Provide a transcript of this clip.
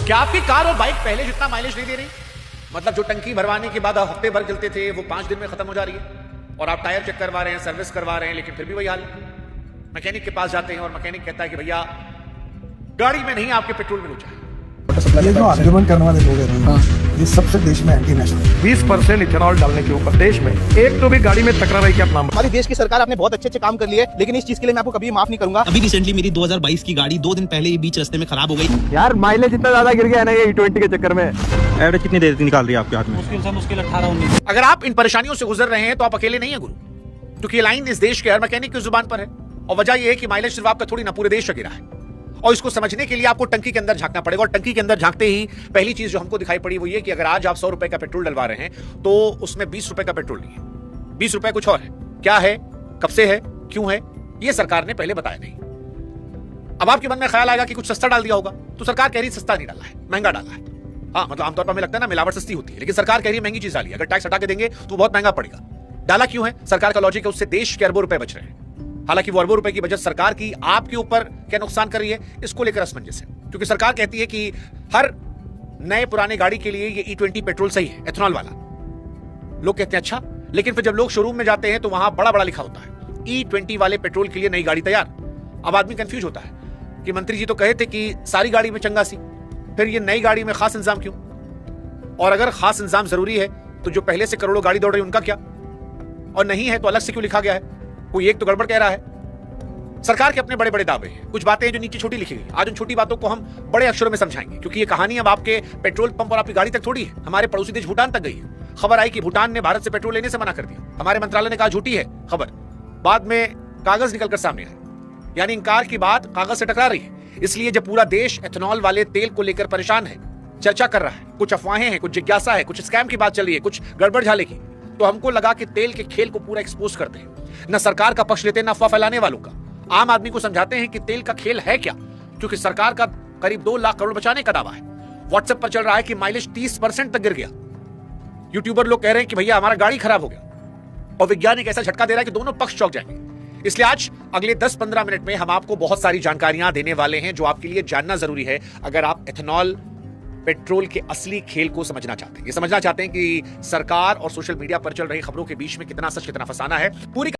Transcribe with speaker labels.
Speaker 1: क्या आपकी कार और बाइक पहले जितना माइलेज नहीं दे रही? मतलब जो टंकी भरवाने के बाद हफ्ते भर चलते थे वो 5 दिन में खत्म हो जा रही है, और आप टायर चेक करवा रहे हैं, सर्विस करवा रहे हैं, लेकिन फिर भी वही हाल है। मैकेनिक के पास जाते हैं और मैकेनिक कहता है कि भैया गाड़ी में नहीं, आपके पेट्रोल में ऊंचा है।
Speaker 2: ये जो आर्ग्यूमेंट करने वाले लोग हैं, ये सबसे देश में एंटी नेशनल।
Speaker 3: 20% इथेनॉल डालने के ऊपर देश में एक तो भी गाड़ी में टकरा रही क्या नाम?
Speaker 4: हमारी देश की सरकार आपने बहुत अच्छे काम कर लिए, लेकिन इस चीज के लिए मैं आपको कभी माफ नहीं करूंगा।
Speaker 5: अभी रिसेंटली मेरी 2022 की गाड़ी 2 दिन पहले ये बीच रास्ते में खराब हो गई।
Speaker 3: यार माइलेज इतना ज्यादा गिर गया है ना ये E20 के चक्कर में।
Speaker 6: एवरेज कितनी देर निकाल रही है आपके हाथ में?
Speaker 5: मुश्किल से मुश्किल 18-19।
Speaker 1: अगर आप इन परेशानियों से गुजर रहे हैं तो आप अकेले नहीं है गुरु, क्योंकि ये लाइन इस देश के हर मैकेनिक की जुबान पर है। और वजह यह है कि माइलेज सिर्फ आपका थोड़ी ना, पूरे देश का गिरा है। और इसको समझने के लिए आपको टंकी के अंदर झांकना पड़ेगा। और टंकी के अंदर झांकते ही पहली चीज जो हमको दिखाई पड़ी वो ये कि अगर आज आप 100 रुपए का पेट्रोल डलवा रहे हैं तो उसमें 20 रुपए का पेट्रोल नहीं है, 20 रुपए कुछ और है। क्या है, कब से है, क्यों है, ये सरकार ने पहले बताया नहीं। अब आपके मन में ख्याल आएगा कि कुछ सस्ता डाल दिया होगा, तो सरकार कह रही सस्ता नहीं डाला है, महंगा डाला है। हाँ, मतलब आमतौर पर हमें लगता है ना मिलावट सस्ती होती है, लेकिन सरकार कह रही है महंगी चीज डाली है, अगर टैक्स हटा के देंगे तो बहुत महंगा पड़ेगा। डाला क्यों है? सरकार का लॉजिक है उससे देश के अरबों रुपए बच रहे हैं। हालांकि वो अरबों रुपए की बचत सरकार की आपके ऊपर क्या नुकसान कर रही है, इसको लेकर असमंजस है। क्योंकि सरकार कहती है कि हर नए पुराने गाड़ी के लिए ये E20 पेट्रोल सही है, एथेनॉल वाला। लोग कहते हैं अच्छा, लेकिन फिर जब लोग शोरूम में जाते हैं तो वहां बड़ा बड़ा लिखा होता है E20 वाले पेट्रोल के लिए नई गाड़ी तैयार। अब आदमी कंफ्यूज होता है कि मंत्री जी तो कहे थे कि सारी गाड़ी में चंगा सी, फिर ये नई गाड़ी में खास इंतजाम क्यों? और अगर खास इंतजाम जरूरी है तो जो पहले से करोड़ों गाड़ी दौड़ रही है उनका क्या? और नहीं है तो अलग से क्यों लिखा गया है? कोई एक तो गड़बड़ कह रहा है। सरकार के अपने बड़े बड़े दावे हैं, कुछ बातें हैं जो नीचे छोटी लिखी गई। आज उन छोटी बातों को हम बड़े अक्षरों में समझाएंगे, क्योंकि ये कहानी अब आपके पेट्रोल पंप और आपकी गाड़ी तक थोड़ी है, हमारे पड़ोसी देश भूटान तक गई है। खबर आई कि भूटान ने भारत से पेट्रोल लेने से मना कर दिया। हमारे मंत्रालय ने कहा झूठी है खबर, बाद में कागज निकलकर सामने आया। यानी इंकार की बात कागज से टकरा रही है। इसलिए जब पूरा देश एथेनॉल वाले तेल को लेकर परेशान है, चर्चा कर रहा है, कुछ अफवाहें हैं, कुछ जिज्ञासा है, कुछ स्कैम की बात चल रही है, कुछ गड़बड़ झाले की, तो हमको लगा कि तेल के खेल को पूरा एक्सपोज करते हैं। न सरकार का पक्ष लेते हैं, न अफवाह फैलाने वालों का। आम आदमी को समझाते हैं कि तेल का खेल है क्या, क्योंकि सरकार का करीब 2 लाख करोड़ बचाने का दावा है। व्हाट्सएप पर चल रहा है कि माइलेज 30% तक गिर गया। यूट्यूबर लोग कह रहे हैं कि भैया हमारा गाड़ी खराब हो गया, और वैज्ञानिक ऐसा झटका दे रहा है कि दोनों पक्ष चौंक जाएंगे। इसलिए आज अगले 10-15 मिनट में हम आपको बहुत सारी जानकारियां देने वाले हैं जो आपके लिए जानना जरूरी है अगर आप एथेनॉल पेट्रोल के असली खेल को समझना चाहते हैं। ये समझना चाहते हैं कि सरकार और सोशल मीडिया पर चल रही खबरों के बीच में कितना सच कितना फसाना है। पूरी